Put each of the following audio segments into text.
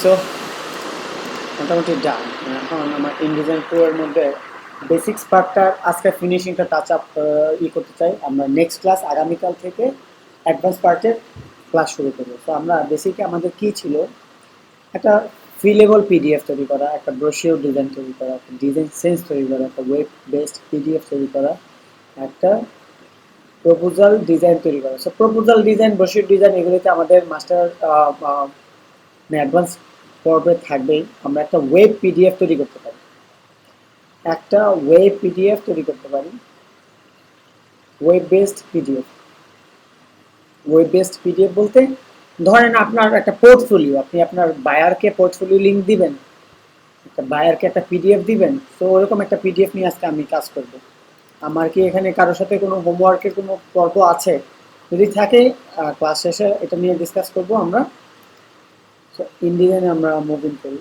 So মোটামুটি ডান। এখন আমার ইনডিজাইন প্রো এর মধ্যে বেসিক্স পার্টটার আজকে ফিনিশিংটা টাচ আপ করতে চাই। আমরা নেক্সট ক্লাস আগামীকাল থেকে অ্যাডভান্স পার্টের ক্লাস শুরু করবো। তো আমরা বেসিকে আমাদের কি ছিল, একটা ফ্রি লেভেল পিডিএফ তৈরি করা, একটা ব্রোশিওর ডিজাইন তৈরি করা, একটা ডিজাইন সেন্স তৈরি করা, একটা ওয়েব বেসড পিডিএফ তৈরি করা, একটা প্রপোজাল ডিজাইন তৈরি করা। So proposal design, brochure design এগুলিতে আমাদের মাস্টার অ্যাডভান্স পর্বে থাকবেই। আমরা একটা ওয়েব পিডিএফ তৈরি করতে পারি, web based PDF. Web based PDF বলতে ধরেন আপনার একটা পোর্টফোলিও, আপনি আপনার বায়ারকে পোর্টফোলিও লিঙ্ক দিবেন, একটা বায়ারকে একটা পিডিএফ দিবেন। তো ওরকম একটা পিডিএফ নিয়ে আজকে আমি কাজ করব। আমার কি এখানে কারোর সাথে কোনো হোমওয়ার্কের কোনো পর্ব আছে? যদি থাকে ক্লাস শেষে এটা নিয়ে ডিসকাস করব আমরা। ইন্ডিয়ানে আমরা মুভিং করি।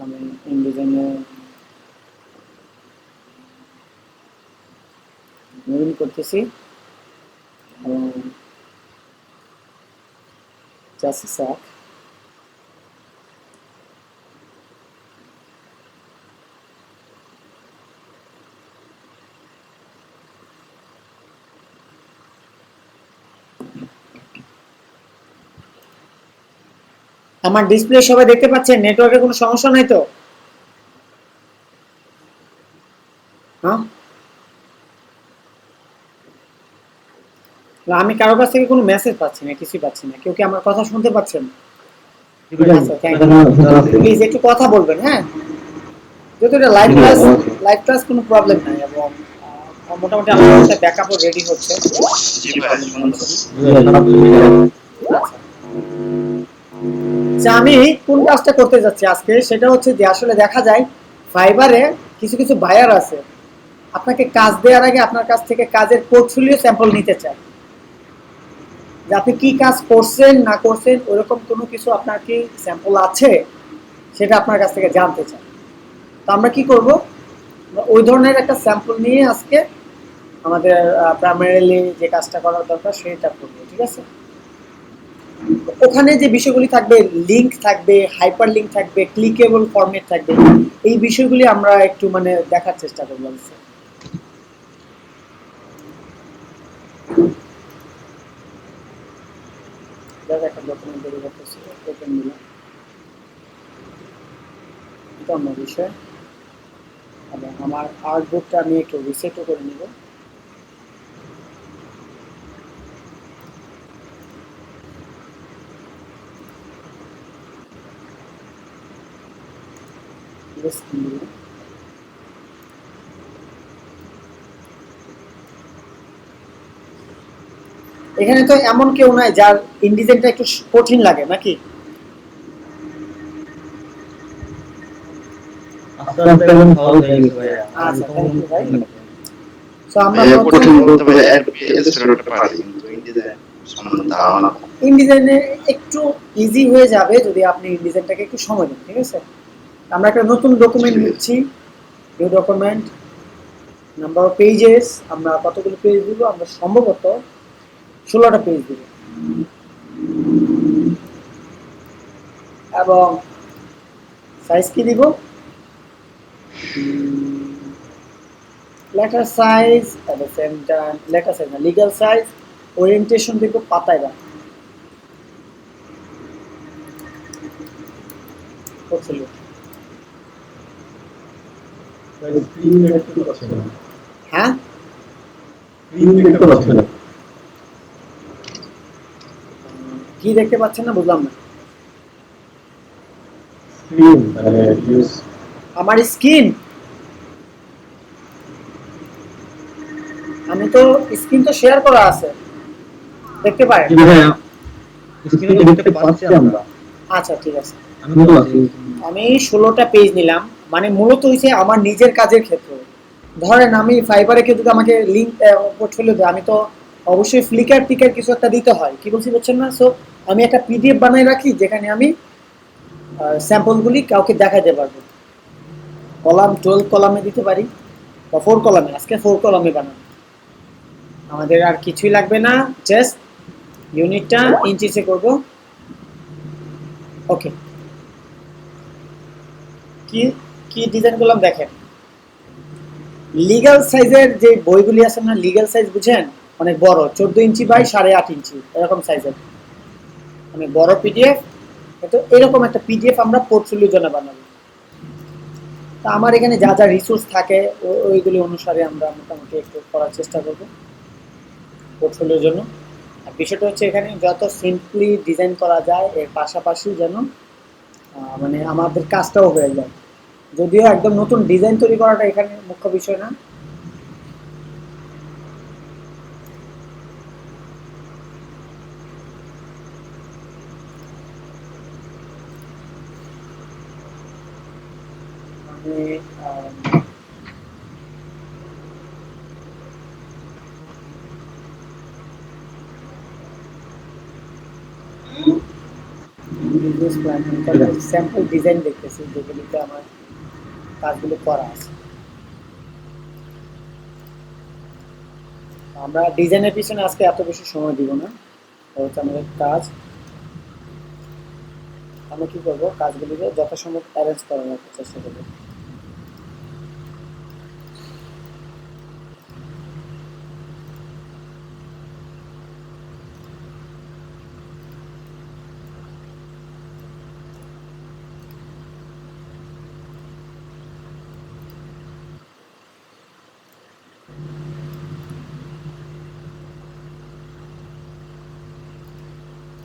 আমি ইন্ডিয়ানে মুভিং করতেছি এবং জাস্ট স্যাক আমার ডিসপ্লে সবাই দেখতে পাচ্ছেন? নেটওয়ার্কের কোনো সমস্যা নাই তো? হ্যাঁ, আমি কারো কাছ থেকে কোনো মেসেজ পাচ্ছি না, কিছুই পাচ্ছি না। কেউ কি আমার কথা শুনতে পাচ্ছেন? আচ্ছা, থ্যাংক ইউ। প্লিজ একটু কথা বলবেন, হ্যাঁ? যেহেতু এটা লাইভ ক্লাস কোনো প্রবলেম নাই এবং মোটামুটি আমার একটা ব্যাকআপও রেডি হচ্ছে। আচ্ছা, আমি কোন কাজটা করতে যাচ্ছি আজকে সেটা হচ্ছে যে আসলে দেখা যায় ফাইবারে কিছু কিছু বায়ার আছে, আপনাকে কাজ দেওয়ার আগে আপনার কাছ থেকে কাজের পোর্টফোলিও স্যাম্পল নিতে চায়, যে আপনি কি কাজ করছেন না করছেন ওরকম কোনো কিছু আপনার কি স্যাম্পল আছে সেটা আপনার কাছ থেকে জানতে চায়। তো আমরা কি করব, ওই ধরনের একটা স্যাম্পল নিয়ে আজকে আমাদের প্রাইমারিলি যে কাজটা করার দরকার সেটা করবো, ঠিক আছে? ওখানে যে বিষয়গুলি থাকবে, লিংক থাকবে, হাইপার লিংক থাকবে, ক্লিকেবল ফরম্যাট থাকবে, এই বিষয়গুলি আমরা একটু মানে দেখার চেষ্টা করবো। একটা ডকুমেন্ট তৈরি করতেছি, ওপেন দিলাম, এটা অন্য বিষয়। এবং আমার আর্টবুকটা আমি একটু রিসেটও করে নিব। এখানে তো এমন কেউ নাই যার ইন্ডিজেনটা একটু কঠিন লাগে নাকি? আচ্ছা, থ্যাংক ইউ ভাই। সো আমরা ইনডিজাইনে একটু ইজি হয়ে যাবে যদি আপনি ইনডিজাইনটাকে একটু সময় দেন, ঠিক আছে? আমরা একটা নতুন ডকুমেন্ট নিচ্ছি, new document, number of pages. আমরা কতগুলো পেজ দিব? আমরা সম্ভবত 16টা পেজ দিব এবং সাইজ কি দিব? Letter size, at the same time letter size না, লিগ্যাল সাইজ, ওরিয়েন্টেশন দিব পাতায় বা portfolio। হ্যাঁ, কি দেখতে পাচ্ছেন না বুঝলাম না। আমার স্ক্রিন, আমি তো স্ক্রিন তো শেয়ার করা আছে, দেখতে পারেন। আচ্ছা, ঠিক আছে। আমি 16টা পেজ নিলাম, মানে মূলত হইছে আমার নিজের কাজের ক্ষেত্রে। ধরেন আমি ফাইবারে কেউ যদি আমাকে লিঙ্ক পোর্টফোলিও দেয়, আমি তো অবশ্যই ফ্লিকার টিকার কিছু একটা দিতে হয়, কি বলছি বুঝছেন না? সো আমি একটা পিডিএফ বানাই রাখি যেখানে আমি স্যাম্পলগুলি কাউকে দেখাতে পারবো। কলাম 12 কলামে দিতে পারি বা 4 কলামে, আজকে 4 কলামে বানাবো। আমাদের আর কিছুই লাগবে না, জাস্ট ইউনিটটা ইঞ্চিসে করব। ওকে, কি কি ডিজাইন করলাম দেখেন। লিগ্যাল সাইজের যে বইগুলি আছে না, লিগ্যাল সাইজ বুঝেন, অনেক বড়, 14 ইঞ্চি বাই 8.5 ইঞ্চি এরকম সাইজের, অনেক বড় পিডিএফ। তো এরকম একটা পিডিএফ আমরা পোর্টফোলিওর জন্য বানাবো। তা আমার এখানে যা যা রিসোর্স থাকে ওইগুলি অনুসারে আমরা মোটামুটি একটু করার চেষ্টা করব পোর্টফোলিওর জন্য। আর বিষয়টা হচ্ছে এখানে যত সিম্পলি ডিজাইন করা যায়, এর পাশাপাশি যেন মানে আমাদের কাজটাও হয়ে যায়। যদিও একদম নতুন ডিজাইন তৈরি করাটা এখানে মুখ্য বিষয় না। মানে বিজনেস প্ল্যান স্যাম্পল ডিজাইন দেখতেছি যেগুলিতে আমার কাজগুলো করা আছে। আমরা ডিজাইনের পিছনে আজকে এত বেশি সময় দিব না, হচ্ছে আমাদের কাজ। আমরা কি করবো, কাজগুলিকে যথাসম্ভব অ্যারেঞ্জ করার চেষ্টা করবো।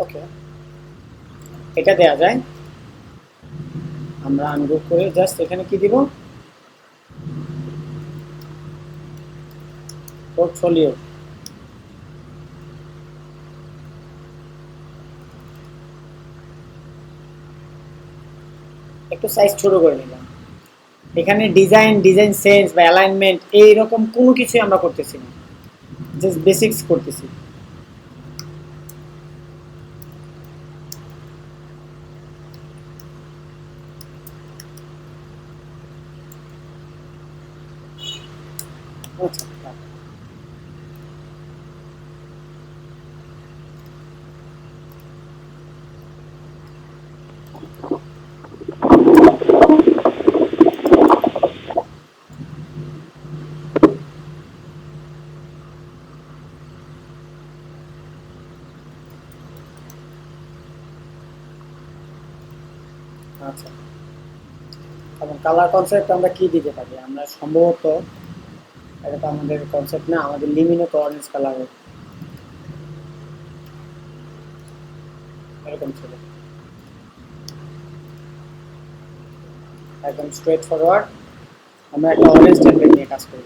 ওকে, এটা দেয়া যায়। আমরা আনগ্রুপ করে জাস্ট এখানে কি দিব, পোর্টফোলিও। একটু সাইজ ছোট করে নিলাম। এখানে ডিজাইন সেন্স বা অ্যালাইনমেন্ট এইরকম কোনো কিছুই আমরা করতেছি না, জাস্ট বেসিক্স করতেছি। আচ্ছা, আচ্ছা। এবং কালার কনসেপ্ট আমরা কি দিতে পারি, আমরা সম্ভবত, এটা তো আমাদের কনসেপ্ট না, আমাদের লিমিনো তো অরেঞ্জ কালার এরকম ছিল, একদম স্ট্রেট ফরওয়ার্ড। আমরা একটা অরেঞ্জ টেমপ্লেট নিয়ে কাজ করি।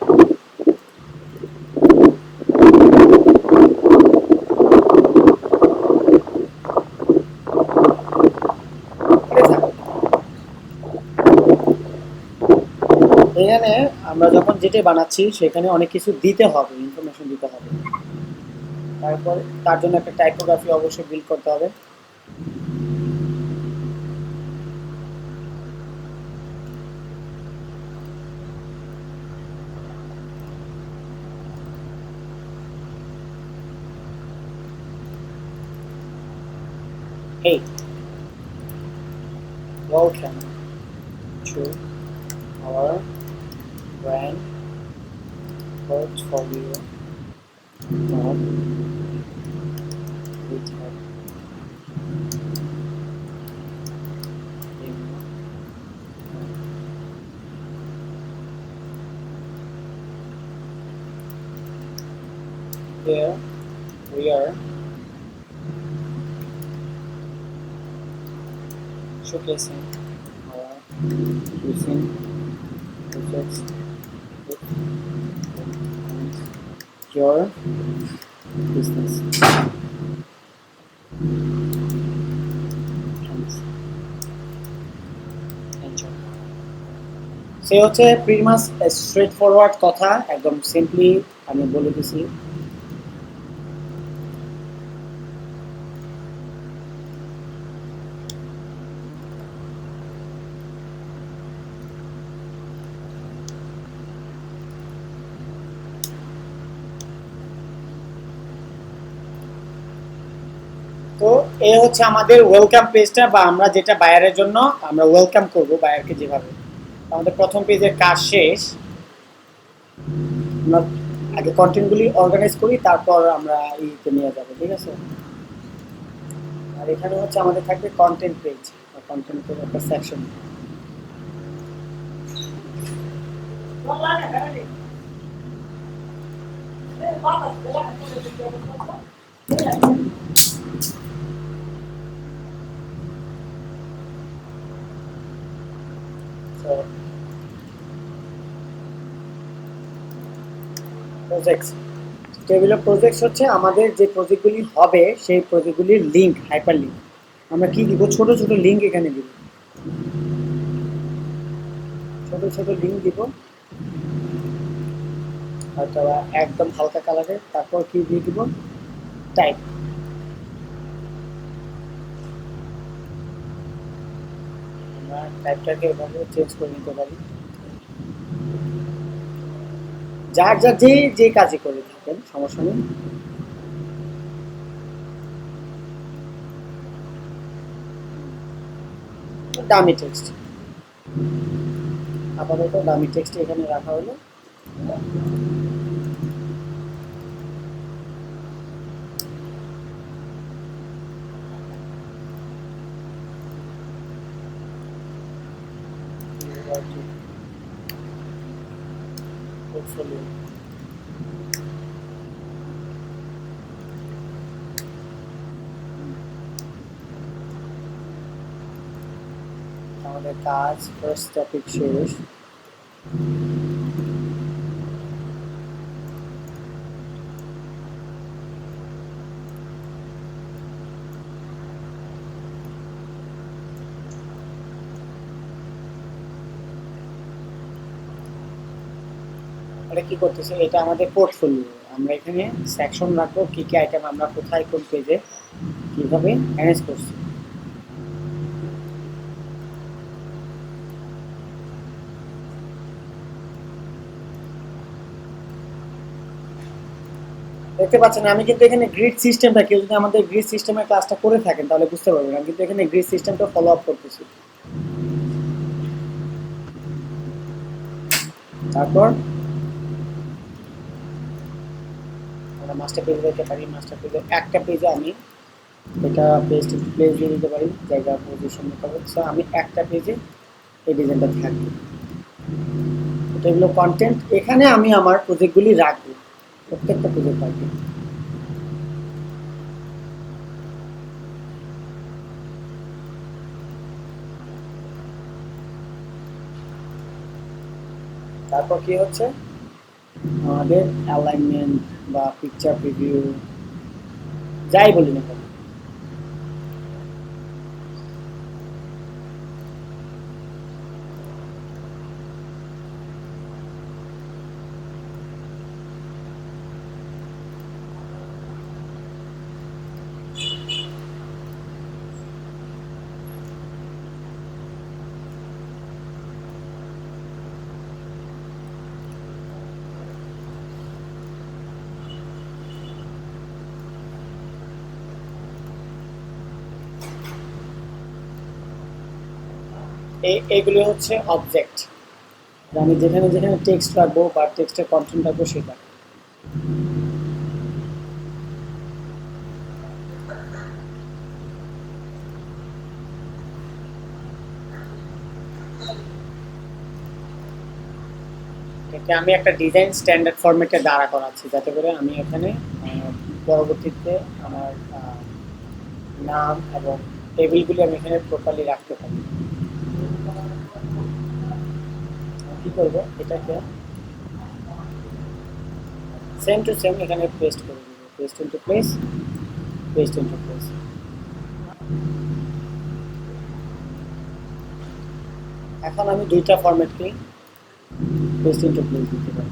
এখানে আমরা যখন যেটা বানাচ্ছি সেখানে অনেক কিছু দিতে হবে, ইনফরমেশন দিতে হবে। তারপর তার জন্য একটা টাইপোগ্রাফি অবশ্যই বিল্ড করতে হবে। Hey, welcome to our brand portfolio of retail. Here we are showcasing our recent projects with your business. Enjoy. সে হচ্ছে প্রিটি মাচ স্ট্রেট ফরওয়ার্ড কথা, একদম সিম্পলি আমি বলে দিছি। তো এই হচ্ছে আমাদের ওয়েলকাম পেজটা, বা আমরা যেটা বায়ারের জন্য আমরা ওয়েলকাম করব বায়ারকে যেভাবে। আমাদের প্রথম পেজের কাজ শেষ। আমরা আগে কন্টেন্টগুলি অর্গানাইজ করি, তারপর আমরা ইতে নিয়ে যাব, ঠিক আছে। আর এখানে হচ্ছে আমাদের থাকবে কন্টেন্ট পেজ, কন্টেন্টের একটা section. Projects, table of projects হচ্ছে আমাদের যে প্রজেক্টগুলি হবে সেই প্রজেক্টগুলির লিঙ্ক, হাইপার লিঙ্ক। আমরা কি দিব, ছোট ছোট লিঙ্ক এখানে দিব, ছোট ছোট লিঙ্ক দিব, হয়তো একদম হালকা কালারের। তারপর কি দিয়ে দিব, টাইপ। আমরা টাইপটাকে এভাবে চেঞ্জ করে নিতে পারি, যার যার যে যে কাজই করে থাকেন সমস্যা নেই। ডামি টেক্সট, আপাতত ডামি টেক্সট এখানে রাখা হলো। পোর্টফোলিও, আমাদের কাজ ফার্স্ট টপিক শেষ। এটা কি করতেছে, এটা আমাদের পোর্টফোলিও। আমরা এখানে সেকশন রাখবো, কি কি আইটেম আমরা কোথায় কোন পেজে কিভাবে ম্যানেজ করছি। দেখতে পাচ্ছেন আমি কিন্তু এখানে গ্রিড সিস্টেমটা, কেউ যদি আমাদের গ্রিড সিস্টেমের ক্লাসটা করে থাকেন তাহলে বুঝতে পারবেন, আমি কিন্তু এখানে গ্রিড সিস্টেমটা ফলো আপ করতেছি। তারপর আমরা মাস্টার পেজে দিতে পারি, মাস্টার পেজে একটা পেজে আমি এটা পেস্ট প্লেস দিয়ে দিতে পারি, জায়গা পজিশন মোতাবেক। সো আমি একটা পেজে এই ডিজাইনটা থাকবে, এটা হলো কন্টেন্ট। এখানে আমি আমার প্রজেক্টগুলি রাখবো, প্রত্যেকটা প্রজেক্ট রাখবো। তারপর কি হচ্ছে, আমাদের অ্যালাইনমেন্ট বা পিকচার প্রিভিউ যাই বলি না কেন, এইগুলি হচ্ছে অবজেক্ট। আমি যেখানে যেখানে টেক্সট রাখবো বা টেক্সটের কন্টেন্ট রাখবো সেটা। এটাকে আমি একটা ডিজাইন স্ট্যান্ডার্ড ফরম্যাটে দাঁড়া করাচ্ছি, যাতে করে আমি এখানে পরবর্তীতে আমার নাম এবং টেবিলগুলি আমি এখানে প্রপারলি রাখতে পারি। কি করবো, এটাকে সেম টু সেম এখানে পেস্ট করে দেবো, paste into place, paste into place. এখন আমি দুইটা ফরম্যাটকে পেস্ট ইনটু প্লেস দিতে পারি।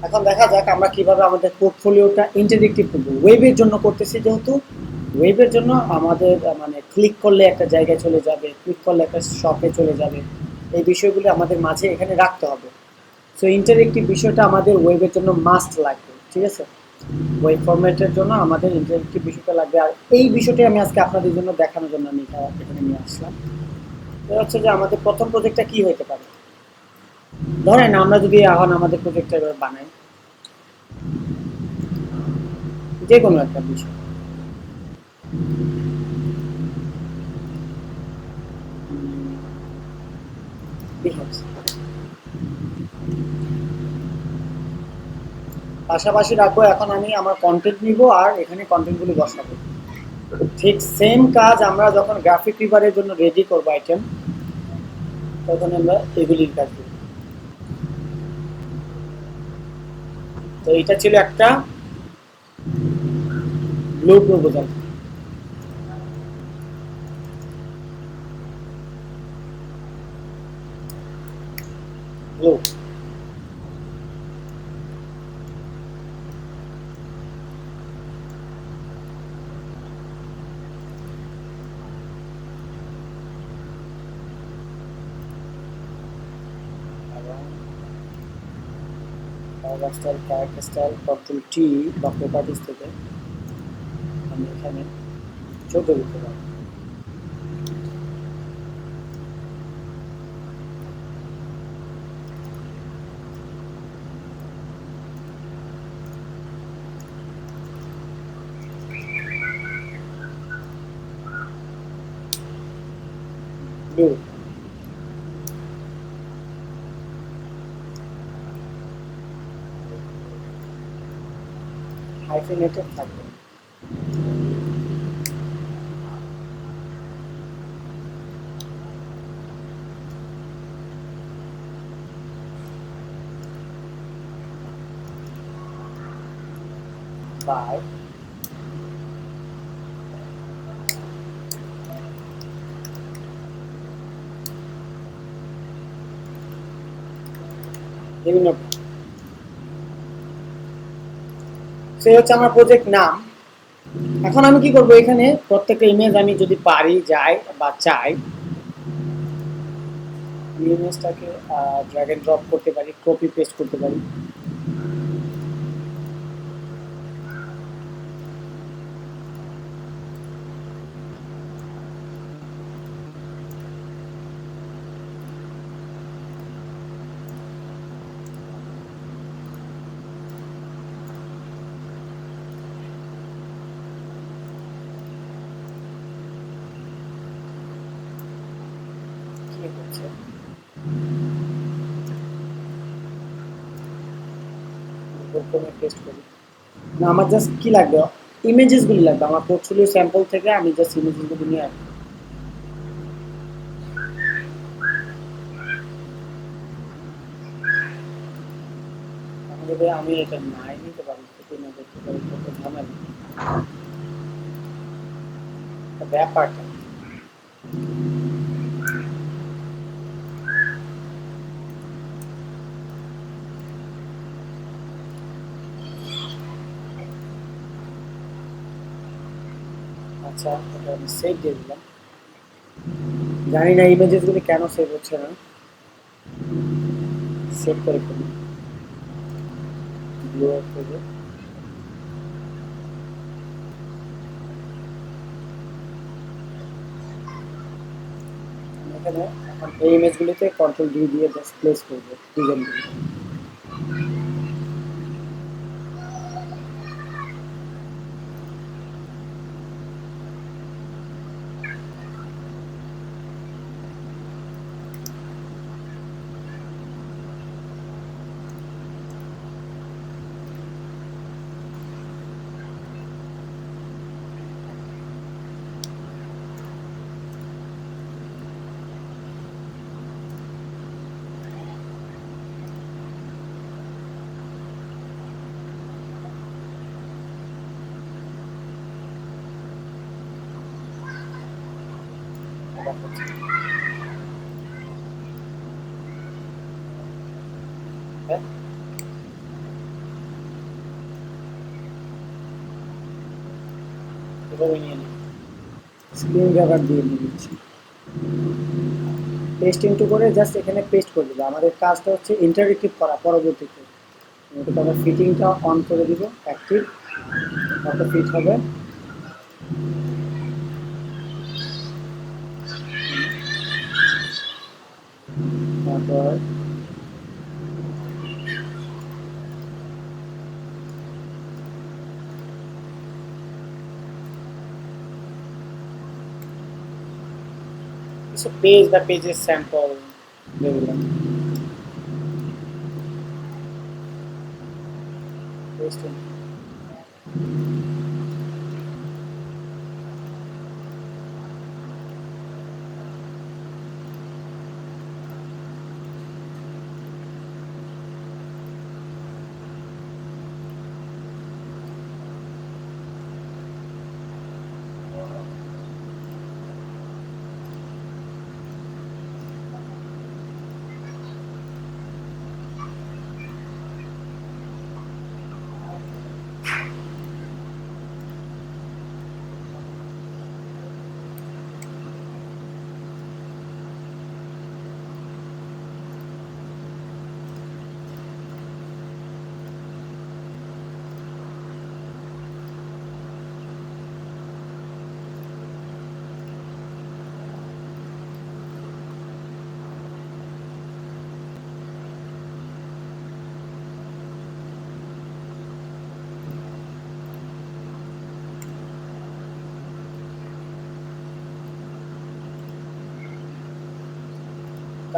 এখন দেখা যাক আমরা কিভাবে আমাদের পোর্টফোলিওটা ইন্টারেক্টিভ করবো। ওয়েবের জন্য করতেছি, যেহেতু ওয়েবের জন্য আমাদের মানে ক্লিক করলে একটা জায়গায় চলে যাবে, ক্লিক করলে একটা শপে চলে যাবে, এই বিষয়গুলো আমাদের মাঝে এখানে রাখতে হবে। সো ইন্টারেক্টিভ বিষয়টা আমাদের ওয়েবের জন্য মাস্ট লাগবে, ঠিক আছে? ওয়েব ফরম্যাটের জন্য আমাদের ইন্টারেক্টিভ বিষয়টা লাগবে। আর এই বিষয়টাই আমি আজকে আপনাদের জন্য দেখানোর জন্য আমি এটা এখানে নিয়ে আসলাম। এটা হচ্ছে যে আমাদের প্রথম প্রজেক্টটা কি হতে পারে। ধরেন আমরা যদি এখন আমাদের প্রজেক্টটা এবার বানাই, যে কোনো একটা বিষয়, পাশাপাশি রাখবো। এখন আমি আমার কন্টেন্ট নিব আর এখানে কন্টেন্টগুলো বসাবো। ঠিক সেম কাজ আমরা যখন গ্রাফিক রিভারের জন্য রেডি করবো আইটেম, তখন আমরা এগুলির কাজ করব। তো এটা ছিল একটা blue proposal. Blue style, character style, control T বা প্রপার্টিস থেকে আমি এখানে ছোট দিতে পারি। ব্লু হাইফেনেটেড থাকবে। বাই বিভিন্ন, সে হচ্ছে আমার প্রজেক্ট নাম। এখন আমি কি করব, এখানে প্রত্যেকটা ইমেজ আমি যদি পারি যাই বা চাই, ইমেজটাকে ড্র্যাগ এন্ড ড্রপ করতে পারি, কপি পেস্ট করতে পারি। কি হচ্ছে পেস্ট করি না, আমার জাস্ট কি লাগবে, ইমেজেস গুলি লাগবে। আমার পোর্টফোলিও স্যাম্পল থেকে আমি জাস্ট ইমেজেস গুলি নিয়ে আসবো। আমি এটা নাই নিতে পারি, না দেখতে পারি, কত ঝামেলা ব্যাপারটা। আচ্ছা, এটা আমি সেভ দিয়ে দিলাম। জানি না ইমেজেস গুলি কেন সেভ হচ্ছে না, সেভ করে ফেলি। ব্লু করবো, এখানে এখন এই ইমেজগুলিতে কন্ট্রোল ডি দিয়ে জাস্ট প্লেস করবো ডিজাইনগুলি। হ্যাঁ, এভাবে নিয়ে নিই, স্ক্রিন গ্রাবার দিয়ে নিয়ে নিচ্ছি। পেস্ট ইনটু করে জাস্ট এখানে পেস্ট করে দেবো। আমাদের কাজটা হচ্ছে ইন্টারেক্টিভ করা পরবর্তীতে। তারপর ফিটিংটা অন করে দিব, অ্যাক্টিভ, অটো ফিট হবে। তারপর কিছু পেজ বা পেজের স্যাম্পল দিয়ে দিলাম। পেস্ট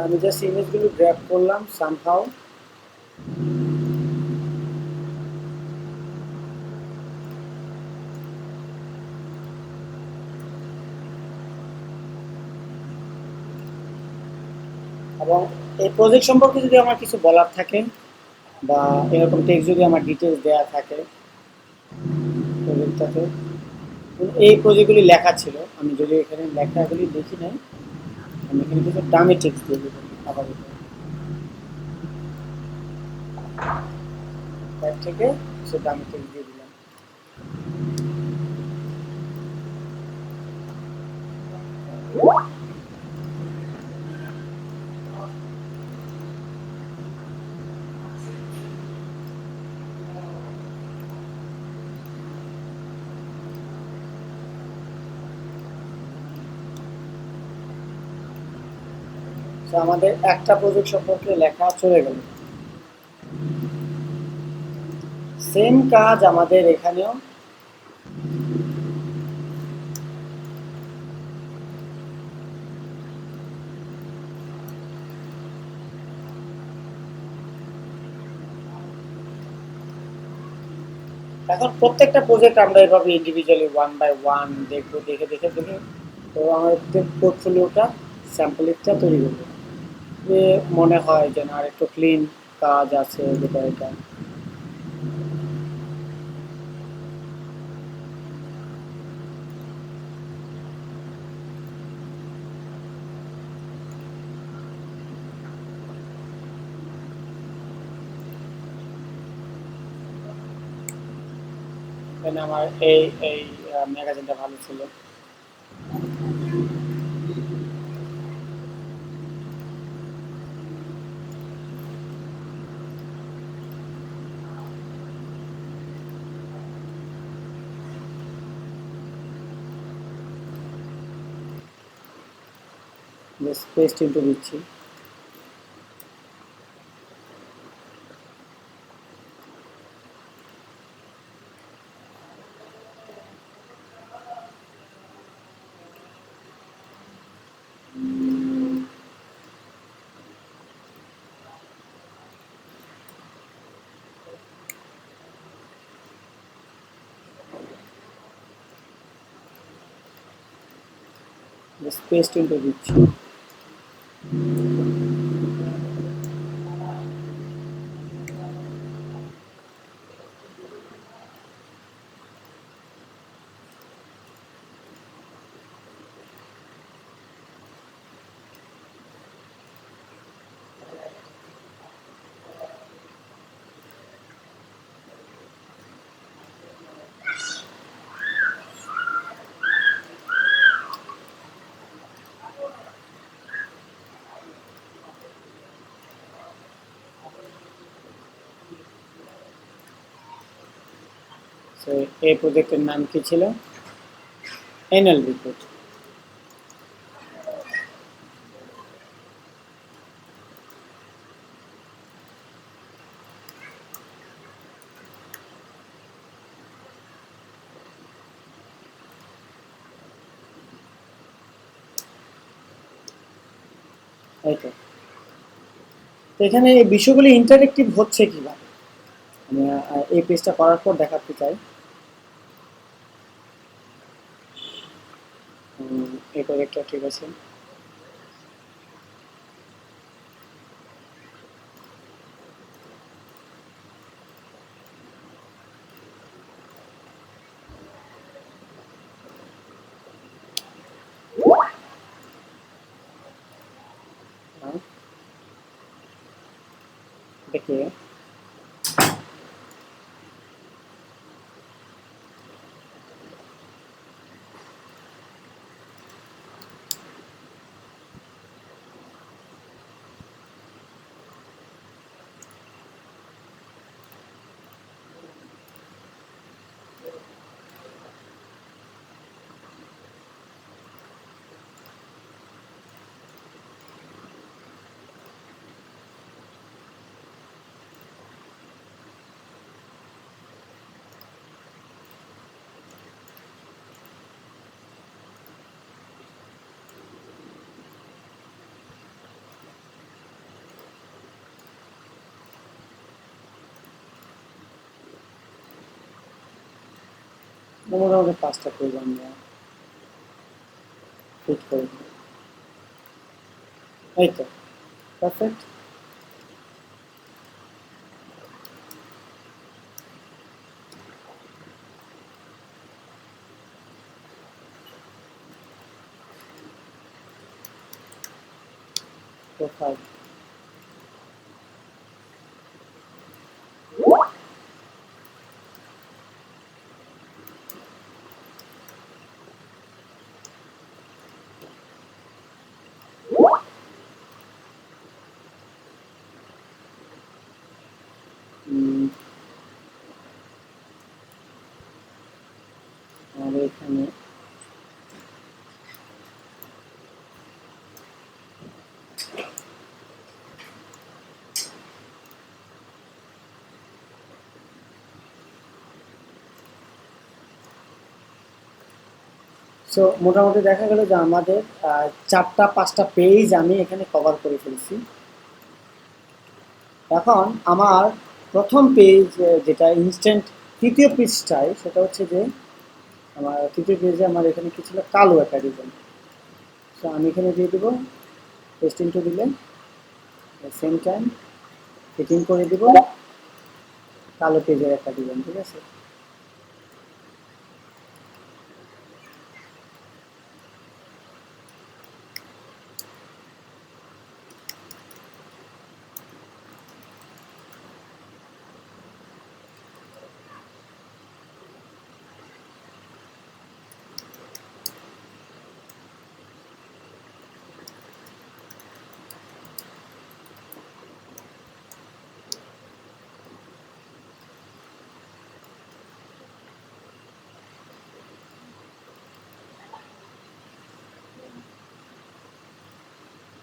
আমি জাস্ট ইমেজগুলো গ্র্যাব করলাম সামহাউ। এবং এই প্রজেক্ট সম্পর্কে যদি আমার কিছু বলার থাকে বা এরকম টেক্সট যদি আমার ডিটেলস দেওয়া থাকে প্রজেক্টটাতে, এই প্রজেক্টগুলি লেখা ছিল, আমি যদি এখানে লেখাগুলি দেখি নাই, আমি এখানে কিছু দামি টেক্সট দিয়ে দেবো আপাতত। তার থেকে কিছু দামি টেক্সট দিয়ে দিলাম। তো আমাদের একটা প্রজেক্ট সম্পর্কে লেখা চলে গেল। সেম কাজ আমাদের এখানেও। এখন প্রত্যেকটা প্রজেক্ট আমরা এভাবে ইন্ডিভিজুয়ালি ওয়ান বাই ওয়ান দেখবো, দেখে দেখে দেখে তো আমাদের পোর্টফোলিওটা স্যাম্পলিংটা তৈরি করবো। যে মনে হয় যে না আর একটু ক্লিন কাজ আছে যেটা এটা। মানে আমার এই এই ম্যাগাজিনটা ভালো ছিল। পেস্ট ইনটু দিচ্ছি। পেস্ট ইনটু দিচ্ছি। তো এই প্রজেক্টের নাম কি ছিল? Annual report. এই তো। তো এখানে এই বিষয়গুলি ইন্টারেক্টিভ হচ্ছে কিভাবে, আমি এই পেজটা করার পর দেখাতে চাই। এই প্রজেক্টটা ঠিক আছে। হ্যাঁ, দেখিয়ে মোটামুটি 5টা পেজ আমরা ফিট করে দিই। এই তো, পারফেক্ট। প্রোফাইল। আমাদের এখানে সো মোটামুটি দেখা গেল যে আমাদের 4টা 5টা পেজ আমি এখানে কভার করে ফেলছি। এখন আমার প্রথম পেজ, যেটা ইনস্ট্যান্ট তৃতীয় পৃষ্ঠায়, সেটা হচ্ছে যে আমার তৃতীয় পেজে আমার এখানে কি ছিল, কালো একটা রিবন। সো আমি এখানে দিয়ে দেবো পেস্ট ইনটু দিলে সেম টাইম ফিটিং করে দিব কালো পেজের একটা রিবন, ঠিক আছে।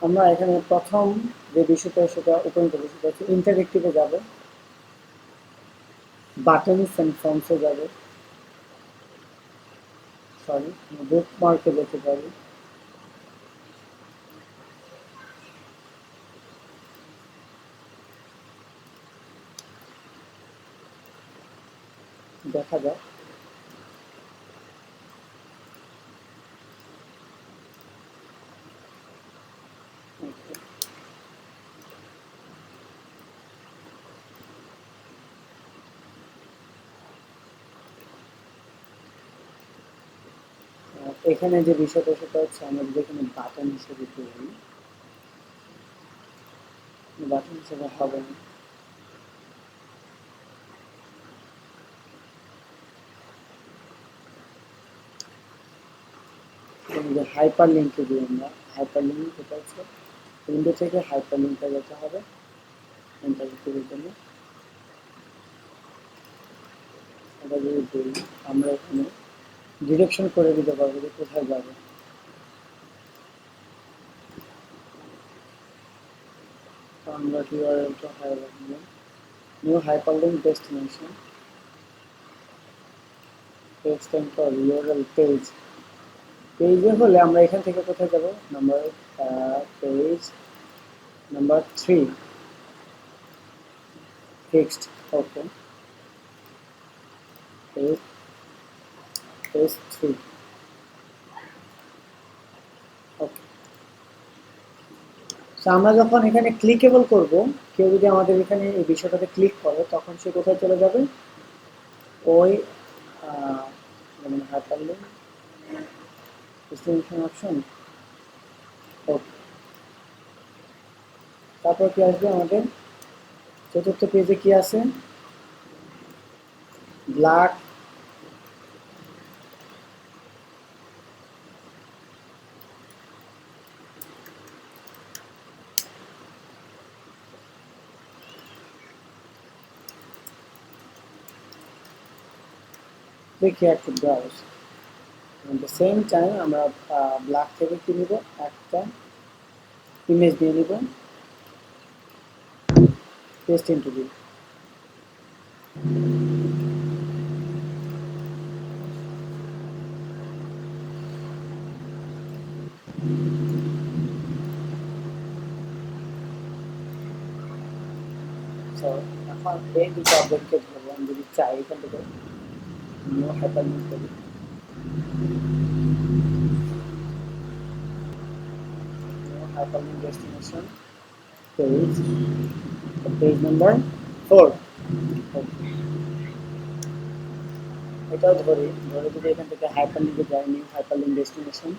আমরা এখানে প্রথম যে বিষয়টা সেটা ওপেন করবো, সেটা হচ্ছে ইন্টারেক্টিভে যাবে, বাটনস অ্যান্ড ফর্মসে যাবে, সরি বুক মার্কে যেতে পারি। দেখা যাক। এখানে যে বিষয়টা সেটা হচ্ছে আমরা যদি এখানে বাটন হিসেবে করি, বাটন হিসেবে হবে না। যে হাইপার লিঙ্কে দিই আমরা, হাইপার লিঙ্ক যেটা হচ্ছে উইন্ডো থেকে হাইপার লিঙ্কে যেতে হবে ইন্টারেক্টিভের জন্য। এটা যদি দিই, আমরা এখানে ডিরেকশন করে দিতে পারবো যে কোথায় যাবে। তো আমরা ইউআরএলটা হাইলাইট দিলাম, new hyperlink destination, page temple URL page. পেজে হলে আমরা এখান থেকে কোথায় যাব, নাম্বার পেজ নাম্বার 3 ফিক্সড। ওকে, পেজ 3। ওকে, আমরা যখন এখানে ক্লিকেবল করব, কেউ যদি আমাদের এখানে এই বিষয়টাতে ক্লিক করে তখন সে কোথায় চলে যাবে, ওই যেমন হাইপারলিংক ডেস্টিনেশন অপশন। ওকে, তারপর কি আসবে আমাদের চতুর্থ পেজে কি আছে, black click here to browse. At the same time আমরা ব্ল্যাক থেকে কি নিব, একটা ইমেজ দিয়ে নিব, পেস্ট ইনটু দিই। এখন এই দুটো অবজেক্টকে ধরবো, আমি যদি চাই এখান থেকে নিউ হাইপারলিংক করি, new hyperlink destination page, page number 4। এটাও ধরে যদি এখান থেকে হাইপারলিংকে যাই, new hyperlink destination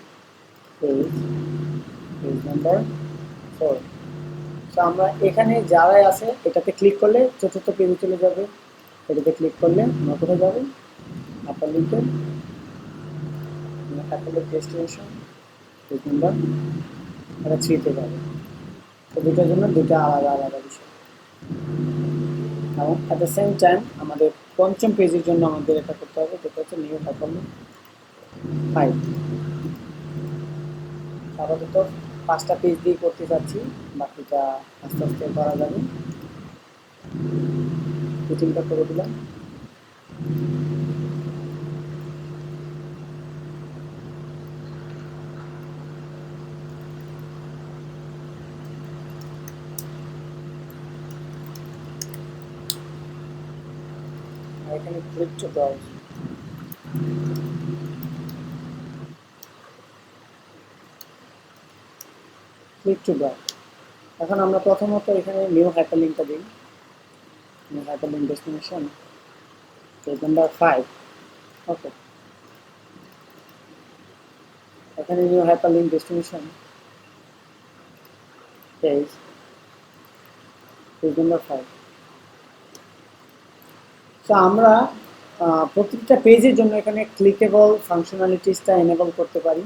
page, page number 4। তো আমরা এখানে যারাই আছে এটাতে ক্লিক করলে চতুর্থ পেজে চলে যাবে, এটাতে ক্লিক করলে আমরা কোথায় যাবে, হাইপারলিংকে, হাইপারলিংক ডেস্টিনেশন পেজ নাম্বার 3-তে যাবে। তো দুটোর জন্য দুটো আলাদা আলাদা বিষয়। এবং অ্যাট দ্য সেম টাইম আমাদের পঞ্চম পেজের জন্য আমাদের এটা করতে হবে, যেটা হচ্ছে নিউ হাইপারলিংক 5। আপাতত 5টা পেজ দিয়ে করতে যাচ্ছি, বাকিটা আস্তে আস্তে করা যাবে। ফিটিংটা করে দিলাম। এখানে click to browse, click to browse. এখন আমরা প্রথমত এখানে নিউ হাইপারলিংকটা দিই, new hyperlink destination page number 5। ওকে, এখানে new hyperlink destination page, page number 5। তো আমরা প্রত্যেকটা পেজের জন্য এখানে ক্লিকেবল ফাংশনালিটিসটা এনেবল করতে পারি।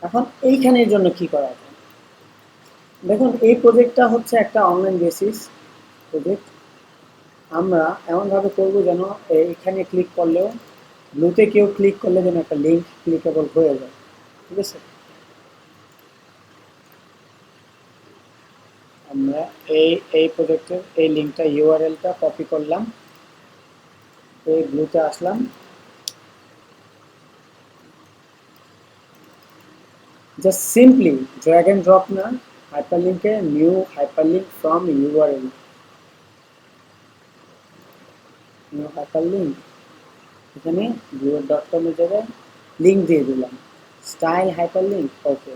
এখন এইখানের জন্য কি করা যায়, দেখুন এই প্রজেক্টটা হচ্ছে একটা অনলাইন বেসিস প্রজেক্ট। আমরা এমনভাবে করবো যেন এখানে ক্লিক করলেও, ব্লুতে কেউ ক্লিক করলে যেন একটা লিঙ্ক ক্লিকেবল হয়ে যায়, ঠিক আছে। আমরা এই প্রজেক্টের এই লিঙ্কটা ইউআরএলটা কপি করলাম, এই ব্লুতে আসলাম, just simply drag and drop না, হাইপারলিংকে new hyperlink from URL, new hyperlink এখানে viewer.com এর জায়গায় লিঙ্ক দিয়ে দিলাম, style hyperlink. Okay,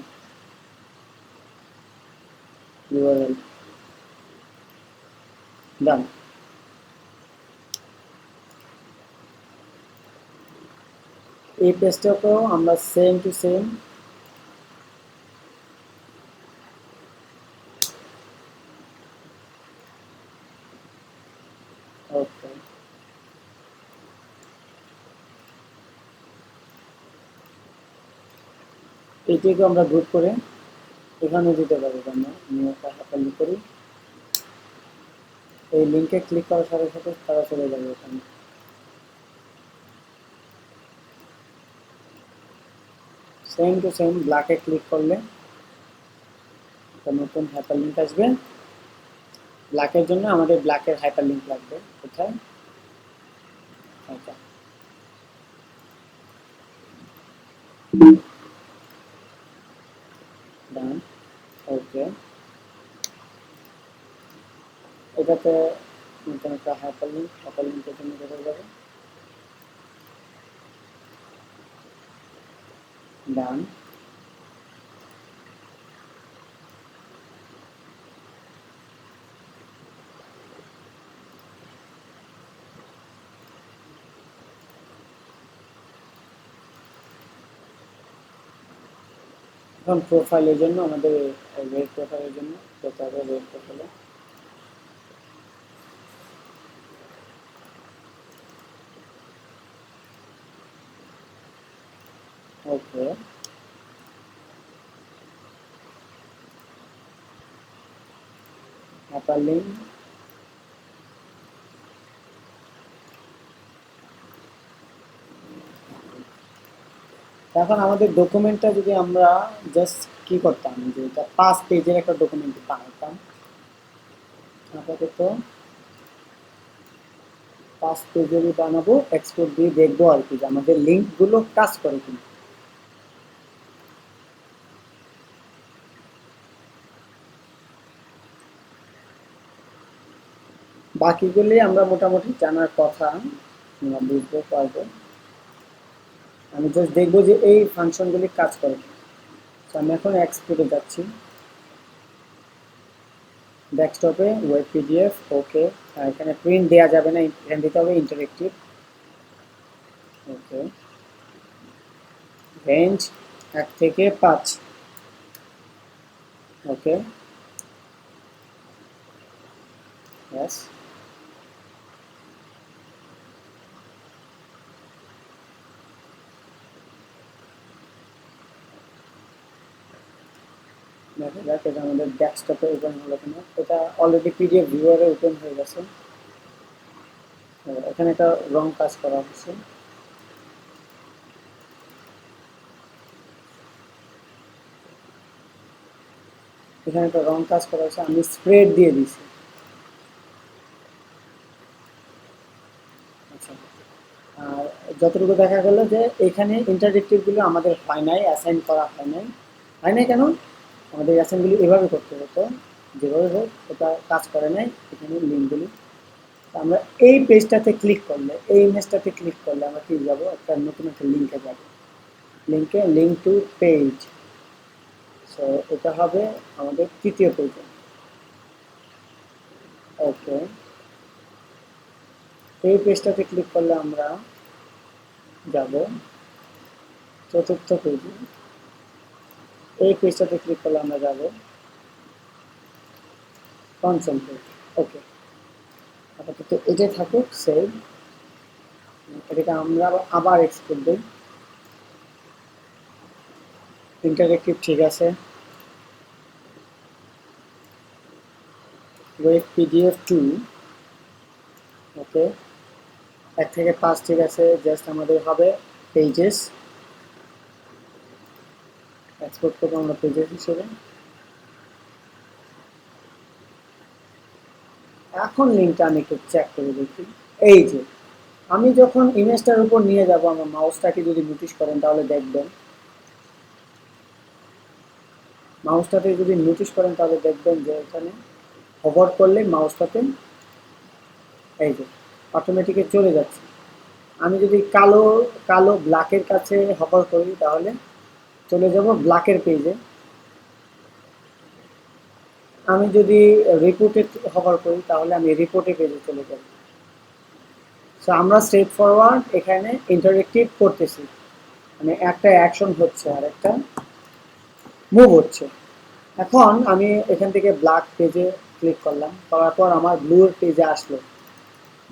URL done. এই পেজটাকেও আমরা সেম টু সেম ওকে, এইটিকে আমরা গ্রুপ করে এখানে দিতে পারি। আমরা নিউ হাইপারলিংক করি, এই লিঙ্কে ক্লিক করার সাথে সাথে তারা চলে যাবে এখানে। সেম টু সেম ব্ল্যাকে ক্লিক করলে একটা নতুন হাইপারলিংক আসবে। ব্ল্যাকের জন্য আমাদের ব্ল্যাকের হাইপারলিংক লাগবে কোথায়, এটা ডান। ওকে, এটাতে নতুন একটা হাইপারলিংকের জন্য কোথায় যাবে, ডান। এখন প্রোফাইলের জন্য আমাদের ওয়েব প্রোফাইলের জন্য যেতে হবে ওয়েব প্রোফাইলে। ওকে, হাইপারলিংক এখন আমাদের ডকুমেন্টটা যদি আমরা জাস্ট কি করতাম, যে এটা 5 পেজের একটা ডকুমেন্ট বানাতাম, আপাতত 5 পেজেরই বানাবো, এক্সপোর্ট দিয়ে দেখবো আর কি যে আমাদের লিঙ্কগুলো কাজ করে কিনা। বাকিগুলি আমরা মোটামুটি জানার কথা, আমরা বুঝতে পারবো। আমি জাস্ট দেখবো যে এই ফাংশনগুলি কাজ করে কিনা। তো আমি এখন এক্সপোর্টে যাচ্ছি, ডেস্কটপে ওয়েব পিডিএফ। ওকে, এখানে প্রিন্ট দেওয়া যাবে না, এখানে দিতে হবে ইন্টারেক্টিভ। ওকে, রেঞ্জ 1 থেকে 5। ওকে, ইয়েস। দেখা যাক এটা আমাদের ডেস্কটপে ওপেন হলো কিনা। এটা অলরেডি পিডিএফ ভিউয়ারে ওপেন হয়ে গেছে। এখানে একটা রং কাজ করা হচ্ছে। এখানে একটা রং কাজ করা হচ্ছে, আমি স্প্রেড দিয়ে দিছি। আচ্ছা, আর যতটুকু দেখা গেল যে এখানে ইন্টারেক্টিভগুলো আমাদের হয় নাই, অ্যাসাইন করা হয় নাই। হয় নাই কেন? আমাদের অ্যাসাইনগুলি এভাবে করতে হতো, যেভাবে হোক ওটা কাজ করে নাই। এখানে লিঙ্কগুলি আমরা এই পেজটাতে ক্লিক করলে, এই ইমেজটাতে ক্লিক করলে আমরা কি যাবো, একটা নতুন একটা লিঙ্কে যাবো। Link to page. সো এটা হবে আমাদের 3য় পেজে। ওকে, এই পেজটাতে ক্লিক করলে আমরা যাব 4র্থ পেজে। এই পেজটাতে ক্লিক করলে আমরা যাব 5ম পেজ। ওকে, আপাতত এটাই থাকুক, সেভ। এটাকে আমরা আবার এক্সপোর্ট দিই। ইন্টারেক্টিভ ঠিক আছে, ওয়েব পিডিএফ 2। ওকে, 1 থেকে 5 ঠিক আছে, জাস্ট আমাদের হবে পেজেস। এক্সপোর্ট করবো আমরা পেজেস হিসেবে। এখন লিঙ্কটা আমি একটু চেক করে দেখি। এই যে আমি যখন ইমেজটার উপর নিয়ে যাব, আমার মাউসটাকে যদি নোটিশ করেন তাহলে দেখবেন, মাউসটাতে যদি নোটিশ করেন তাহলে দেখবেন যে এখানে হভার করলে মাউসটাতে এই যে অটোমেটিকে চলে যাচ্ছে। আমি যদি কালো কালো ব্ল্যাকের কাছে হভার করি তাহলে চলে যাব ব্ল্যাকের পেজে। আমি যদি রিপোর্টে হভার করি তাহলে আমি রিপোর্টের পেজে চলে যাব। সো আমরা স্ট্রেট ফরওয়ার্ড এখানে ইন্টারেক্টিভ করতেছি, মানে একটা অ্যাকশন হচ্ছে আর একটা মুভ হচ্ছে। এখন আমি এখান থেকে ব্ল্যাক পেজে ক্লিক করলাম, করার পর আমার ব্লুর পেজে আসলো।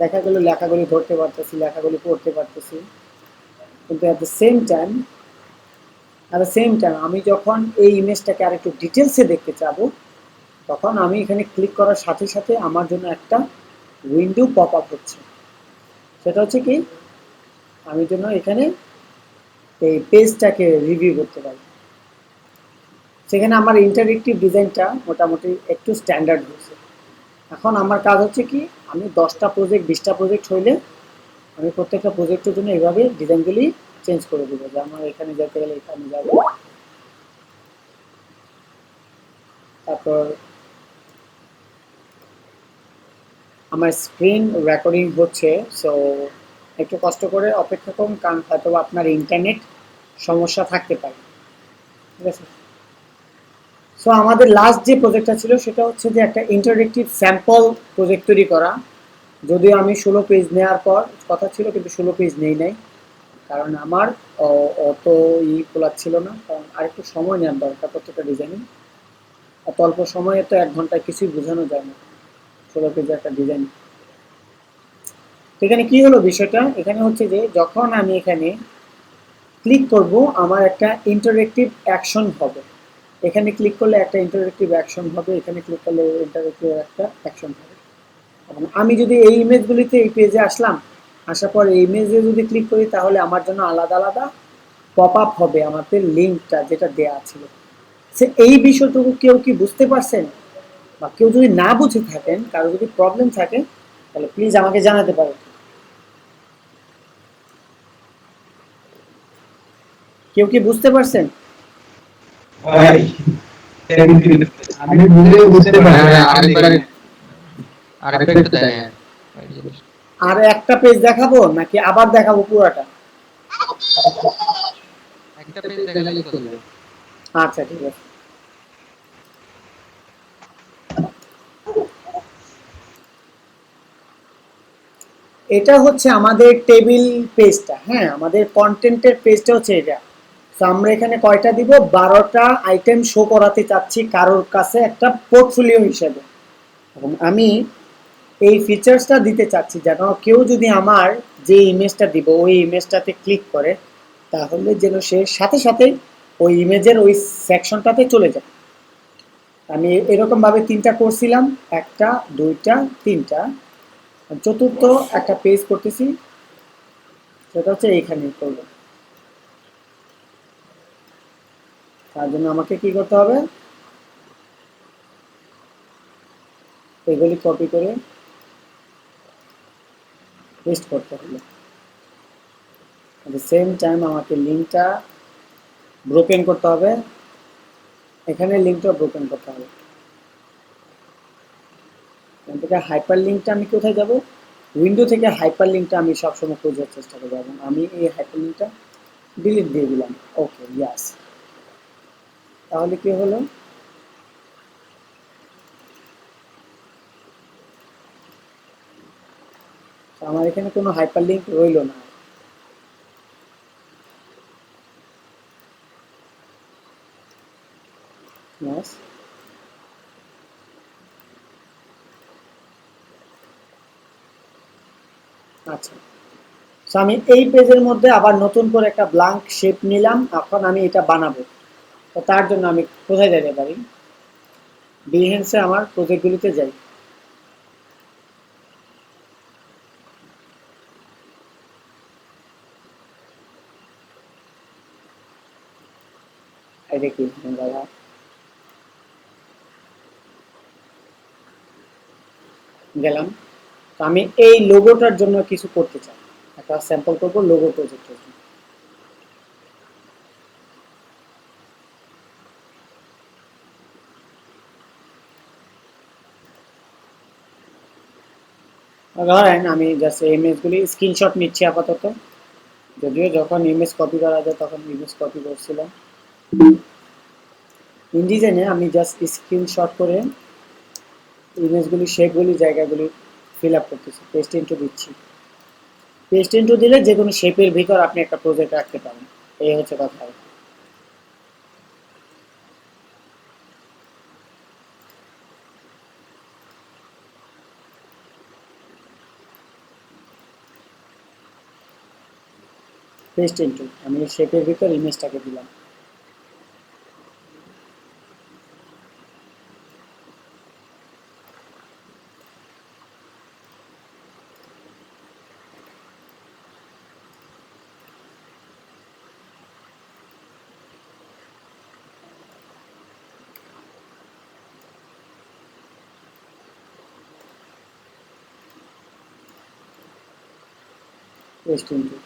দেখা গেল লেখাগুলি ধরতে পারতেছি, লেখাগুলি পড়তে পারতেছি। কিন্তু অ্যাট দ্য সেম টাইম আমি যখন এই ইমেজটাকে আর একটু ডিটেলসে দেখতে চাবো, তখন আমি এখানে ক্লিক করার সাথে সাথে আমার জন্য একটা উইন্ডো পপ আপ হচ্ছে। সেটা হচ্ছে কি, আমি জন্য এখানে এই পেজটাকে রিভিউ করতে পারি। সেখানে আমার ইন্টারেক্টিভ ডিজাইনটা মোটামুটি একটু স্ট্যান্ডার্ড হয়েছে। এখন আমার কাজ হচ্ছে কি, আমি 10টা প্রজেক্ট 20টা প্রজেক্ট হইলে আমি প্রত্যেকটা প্রজেক্টের জন্য এইভাবে ডিজাইনগুলি চেঞ্জ করে দেবো, যে আমার এখানে যেতে গেলে এখানে যাবো। তারপর আমার স্ক্রিন রেকর্ডিং হচ্ছে, সো একটু কষ্ট করে অপেক্ষা করুন, কারণ হয়তো আপনার ইন্টারনেট সমস্যা থাকতে পারে। ঠিক আছে। সো আমাদের লাস্ট যে প্রজেক্টটা ছিল সেটা হচ্ছে যে একটা ইন্টারেক্টিভ স্যাম্পল প্রজেক্ট তৈরি করা। যদিও আমি 16 পেজ নেওয়ার পর কথা ছিল, কিন্তু 16 পেজ নেই নাই, কারণ আমার অত ছিল না, কারণ আরেকটু সময় নেওয়ার দরকার প্রত্যেকটা ডিজাইনিং। অত অল্প সময়ে তো 1 ঘন্টায় কিছুই বোঝানো যায় না 16 পেজের একটা ডিজাইন। এখানে কি হলো বিষয়টা, এখানে হচ্ছে যে যখন আমি এখানে ক্লিক করব আমার একটা ইন্টারেক্টিভ অ্যাকশন হবে। এখানে ক্লিক করলে একটা ইন্টারেক্টিভ অ্যাকশন হবে, এখানে ক্লিক করলে ইন্টারেক্টিভ একটা অ্যাকশন হবে। এখন আমি যদি এই ইমেজগুলিতে এই পেজে আসলাম, আসার পর এই ইমেজে যদি ক্লিক করি, তাহলে আমার জন্য আলাদা আলাদা পপ আপ হবে আমাদের লিঙ্কটা যেটা দেয়া ছিল। সে এই বিষয়টুকু কেউ কি বুঝতে পারছেন? বা কেউ যদি না বুঝে থাকেন, কারো যদি প্রবলেম থাকে, তাহলে প্লিজ আমাকে জানাতে পারেন। কেউ কি বুঝতে পারছেন? ভাই আমি বুঝলেও বুঝতে পারছি না, আরেকবার একটু দেন। আর একটা পেজ দেখাবো নাকি আবার দেখাবো পুরাটা? একটা পেজ দেখালেই চলবে। আচ্ছা ঠিক আছে। এটা হচ্ছে আমাদের টেবিল পেজটা, হ্যাঁ, আমাদের কন্টেন্টের পেজটা হচ্ছে এটা। তো আমরা এখানে কয়টা দিব, 12টা আইটেম শো করাতে চাচ্ছি কারোর কাছে একটা পোর্টফোলিও হিসেবে। এবং আমি এই ফিচার্সটা দিতে চাচ্ছি যেন কেউ যদি আমার যে ইমেজটা দিব ওই ইমেজটাতে ক্লিক করে, তাহলে যেন সে সাথে সাথে ওই ইমেজের ওই সেকশনটাতে চলে যায়। আমি এরকম ভাবে 3টা করছিলাম, 1টা 2টা 3টা। চতুর্থ একটা পেজ করতেছি, সেটা হচ্ছে এইখানে করবো। তার জন্য আমাকে কি করতে হবে, এগুলি কপি করে পেস্ট করতে হবে। সেম টাইম আমাকে লিঙ্কটা ব্রোকেন করতে হবে, এখানে লিঙ্কটা ব্রোকেন করতে হবে। এখান থেকে হাইপার লিঙ্কটা আমি কোথায় যাব, উইন্ডো থেকে হাইপার লিঙ্কটা আমি সবসময় খোঁজার চেষ্টা করবো, এবং আমি এই হাইপার লিঙ্কটা ডিলিট দিয়ে দিলাম। ওকে, ইয়াস। তাহলে কি হলো, আমার এখানে কোনো হাইপার লিঙ্ক রইলো না। ইয়াস। আচ্ছা, তো আমি এই পেজের মধ্যে আবার নতুন করে একটা ব্ল্যাঙ্ক শেপ নিলাম, এখন আমি এটা বানাবো। তো তার জন্য আমি কোথায় যেতে পারি, বিহেন্সে আমার প্রজেক্টগুলিতে যাই। এই দেখি দাদা, গেলাম। তো আমি এই লোগোটার জন্য কিছু করতে চাই, একটা স্যাম্পল করবো লোগো প্রজেক্টের জন্য। ধরেন আমি জাস্ট ইমেজগুলি স্ক্রিনশট নিচ্ছি আপাতত, যদিও যখন ইমেজ কপি করা যায় তখন ইমেজ কপি করছিলাম। ইনডিজাইনে আমি জাস্ট স্ক্রিনশট করে ইমেজগুলি শেপগুলি জায়গাগুলি ফিল আপ করতেছি, পেস্ট ইনটু দিচ্ছি। পেস্ট ইনটু দিলে যে কোনো শেপের ভিতর আপনি একটা প্রজেক্ট রাখতে পারেন, এই হচ্ছে কথা। পেস্ট ইনটু, আমি শেপের ভিতর ইমেজটাকে দিলাম। Paste into.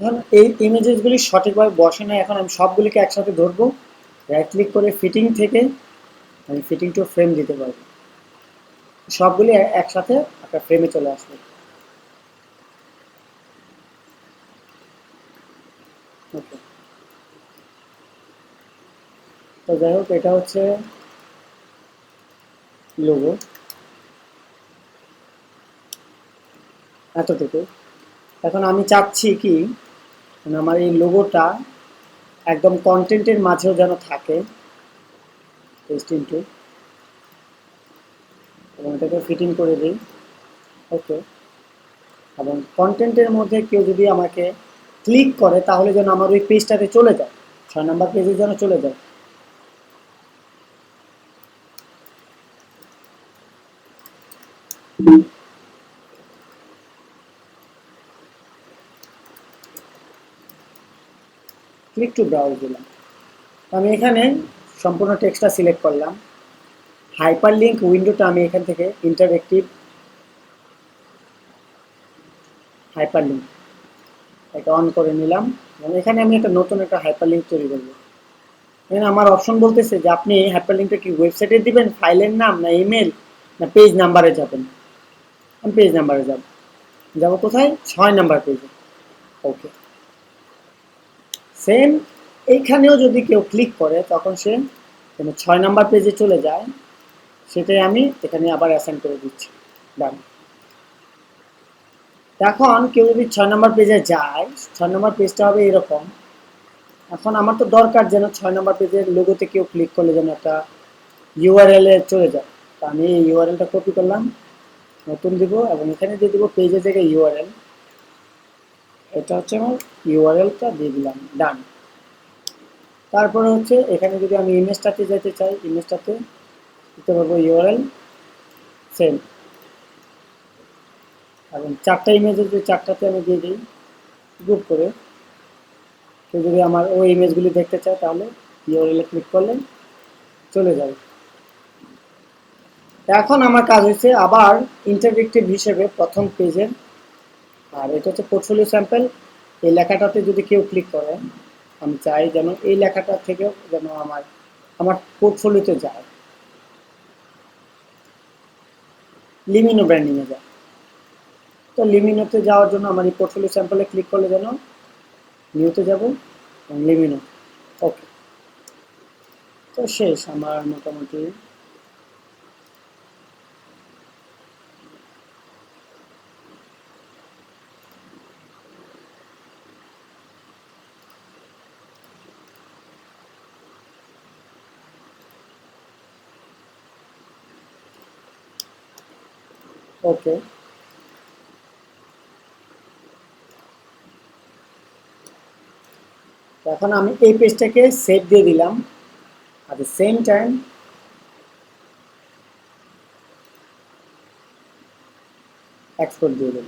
এখন এই ইমেজেসগুলি সঠিকভাবে বসে না, এখন আমি সবগুলিকে একসাথে ধরবো, রাইট ক্লিক করে ফিটিং থেকে আমি ফিটিং টু ফ্রেম দিতে পারবো, সবগুলি একসাথে একটা ফ্রেমে চলে আসবে। ওকে, তো যাই হোক এটা হচ্ছে লোগো, এতটুকু। এখন আমি চাচ্ছি কি মানে আমার এই লোগোটা একদম কন্টেন্টের মাঝেও যেন থাকে, পেস্ট ইনটু, এবং এটাকে ফিটিং করে দিই। ওকে, এবং কন্টেন্টের মধ্যে কেউ যদি আমাকে ক্লিক করে তাহলে যেন আমার ওই পেজটাতে চলে যায়, 6 নম্বর পেজে যেন চলে যায়। ক্লিক টু ব্রাউজ দিলাম। আমি এখানে সম্পূর্ণ টেক্সটটা সিলেক্ট করলাম। হাইপার লিঙ্ক উইন্ডোটা আমি এখান থেকে ইন্টারঅ্যাক্টিভ হাইপার লিঙ্ক এটা অন করে নিলাম, এবং এখানে আমি একটা নতুন একটা হাইপার লিঙ্ক তৈরি করব। এখানে আমার অপশন বলতেছে যে আপনি হাইপার লিঙ্কটা কি ওয়েবসাইটে দিবেন, ফাইলের নাম, না ইমেল, না পেজ নাম্বারে যাবেন। আমি পেজ নাম্বারে যাব। যাব কোথায়? 6 নম্বর পেজে। ওকে, সেম এইখানেও যদি কেউ ক্লিক করে তখন সে 6 নম্বর পেজে চলে যায়, সেটাই আমি এখানে আবার অ্যাসাইন করে দিচ্ছি। ডান। এখন কেউ যদি 6 নম্বর পেজে যায়, 6 নম্বর পেজটা হবে এরকম। এখন আমার তো দরকার যেন 6 নম্বর পেজের লোগোতে কেউ ক্লিক করলে যেন একটা ইউআরএল এ চলে যায়। তো আমি এই ইউআরএলটা কপি করলাম, নতুন দিব, এবং এখানে দিয়ে দিব পেজের জায়গায় ইউআরএল। এটা হচ্ছে আমার ইউআরএলটা দিয়ে দিলাম। ডান। তারপরে হচ্ছে এখানে যদি আমি ইমেজটাতে যেতে চাই, ইমেজটাতে দিতে পারবো ইউআরএল সেম, এবং 4টা ইমেজের যে 4টাতে আমি দিয়ে দিই গ্রুপ করে। কেউ যদি আমার ওই ইমেজগুলি দেখতে চায় তাহলে ইউআরএল-এ ক্লিক করলে চলে যাবে। এখন আমার কাজ হচ্ছে আবার ইন্টারঅ্যাক্টিভ হিসেবে প্রথম পেজের, আর এটা হচ্ছে পোর্টফোলিও স্যাম্পল, এই লেখাটাতে যদি কেউ ক্লিক করে, আমি চাই যেন এই লেখাটা থেকেও যেন আমার আমার পোর্টফোলিওতে যায়, লিমিনো ব্র্যান্ডিংয়ে যায়। তো লিমিনোতে যাওয়ার জন্য আমার এই পোর্টফোলিও স্যাম্পলে ক্লিক করলে যেন নিউতে যাব এবং লিমিনো। ওকে, তো শেষ আমার মোটামুটি। ওকে, এখন আমি এই পেজটাকে সেভ দিয়ে দিলাম, at the same time export দিয়ে দেব।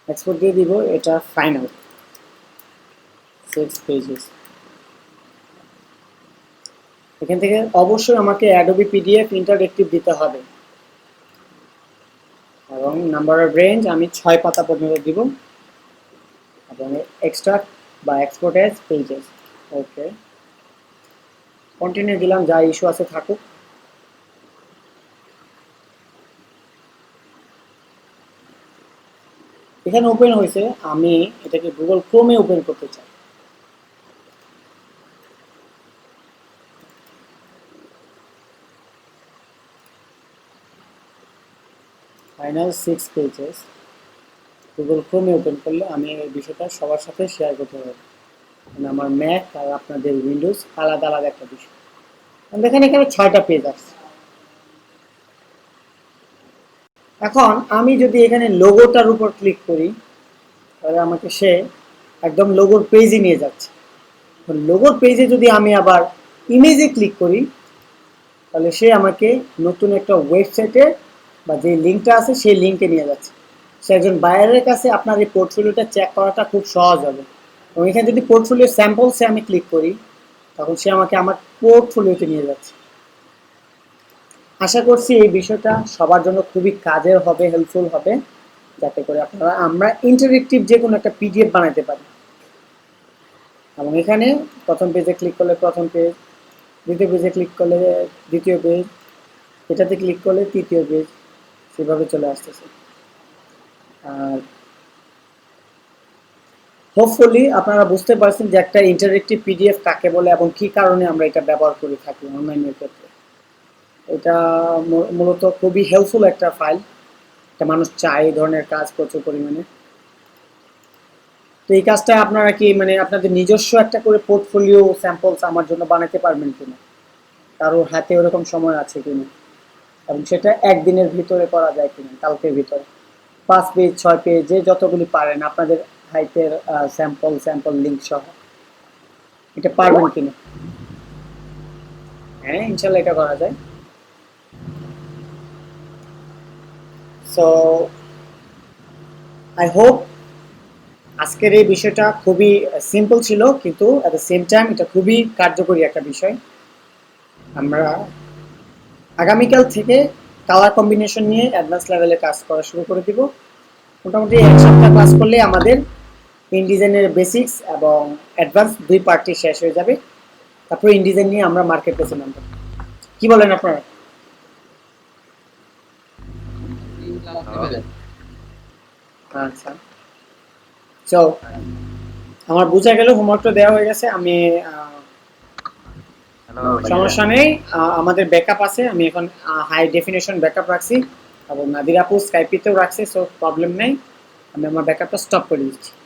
এক্সপোর্ট দিয়ে দিব, এটা ফাইনাল 6 পেজেস। এখান থেকে অবশ্যই আমাকে অ্যাডোবি পিডিএফ ইন্টারঅ্যাক্টিভ দিতে হবে, এবং নাম্বার অফ রেঞ্জ আমি 6 পাতা পর্যন্ত দিব, এবং এক্সট্রাক্ট বা এক্সপোর্ট অ্যাজ পেজেস। ওকে, কন্টিনিউ দিলাম, যা ইস্যু আছে থাকুক। এখানে ওপেন হয়েছে, আমি এটাকে গুগল ক্রোমে ওপেন করতে চাই। ফাইনাল 6 পেজেস গুগল ক্রোমে ওপেন করলে আমি এই বিষয়টা সবার সাথে শেয়ার করতে পারবো, মানে আমার ম্যাক আর আপনাদের উইন্ডোজ আলাদা আলাদা একটা বিষয়। দেখেন এখানে 6টা পেজ আছে। এখন আমি যদি এখানে লোগোটার উপর ক্লিক করি তাহলে আমাকে সে একদম লোগোর পেজে নিয়ে যাচ্ছে। লোগোর পেজে যদি আমি আবার ইমেজে ক্লিক করি তাহলে সে আমাকে নতুন একটা ওয়েবসাইটে বা যে লিঙ্কটা আছে সেই লিঙ্কে নিয়ে যাচ্ছে। সে একজন বায়ারের কাছে আপনার এই পোর্টফোলিওটা চেক করাটা খুব সহজ হবে। এবং এখানে যদি পোর্টফোলিও স্যাম্পলসে আমি ক্লিক করি, তখন সে আমাকে আমার পোর্টফোলিওতে নিয়ে যাচ্ছে। আশা করছি এই বিষয়টা সবার জন্য খুবই কাজের হবে, হেল্পফুল হবে, যাতে করে আমরা ইন্টারেক্টিভ যে কোনো একটা পিডিএফ বানাতে পারি। এবং এখানে প্রথম পেজে ক্লিক করলে প্রথম পেজ, দ্বিতীয় পেজে ক্লিক করলে দ্বিতীয় পেজ, এটাতে ক্লিক করলে তৃতীয় পেজ, সেভাবে চলে আসতেছে। আর হোপফুলি আপনারা বুঝতে পারছেন যে একটা ইন্টারেক্টিভ পিডিএফ কাকে বলে এবং কি কারণে আমরা এটা ব্যবহার করে থাকি অনলাইনের ক্ষেত্রে। এটা মূলত খুবই হেল্পফুল একটা ফাইল, একটা মানুষ চায় এই ধরনের কাজ প্রচুর পরিমাণে। তো এই কাজটা আপনারা কি মানে আপনাদের নিজস্ব একটা করে পোর্টফোলিও স্যাম্পলস আমার জন্য বানাতে পারবেন কিনা, কারোর হাতে ওরকম সময় আছে কিনা, এবং সেটা একদিনের ভিতরে করা যায় কিনা, কালকের ভিতরে 5 পেজ 6 পেজ যে যতগুলি পারেন আপনাদের হাইটের স্যাম্পল লিঙ্ক সহ এটা পারবেন কিনা? হ্যাঁ, ইনশাল্লাহ এটা করা যায়। সো আই হোপ আজকের এই বিষয়টা খুবই সিম্পল ছিল, কিন্তু অ্যাট দ্য সেম টাইম এটা খুবই কার্যকরী একটা বিষয়। আমরা আগামীকাল থেকে কালার কম্বিনেশন নিয়ে অ্যাডভান্স লেভেলে কাজ করা শুরু করে দিব। মোটামুটি 1 সপ্তাহ ক্লাস করলে আমাদের ইনডিজাইনের বেসিক্স এবং অ্যাডভান্স দুই পার্টই শেষ হয়ে যাবে। তারপর ইনডিজাইন নিয়ে আমরা মার্কেট প্লেসে নামবো। কি বলেন আপনারা? আচ্ছা, তো আমার বোঝা গেল, হোমওয়ার্কটা দেওয়া হয়ে গেছে। আমি সমস্যা নেই, আমাদের ব্যাকআপ আছে। আমি এখন হাই ডেফিনেশন ব্যাকআপ রাখছি এবং নাদির আপু স্কাইপিতেও রাখছে, সো প্রবলেম নেই। আমি আমার ব্যাকআপটা স্টপ করে দিচ্ছি।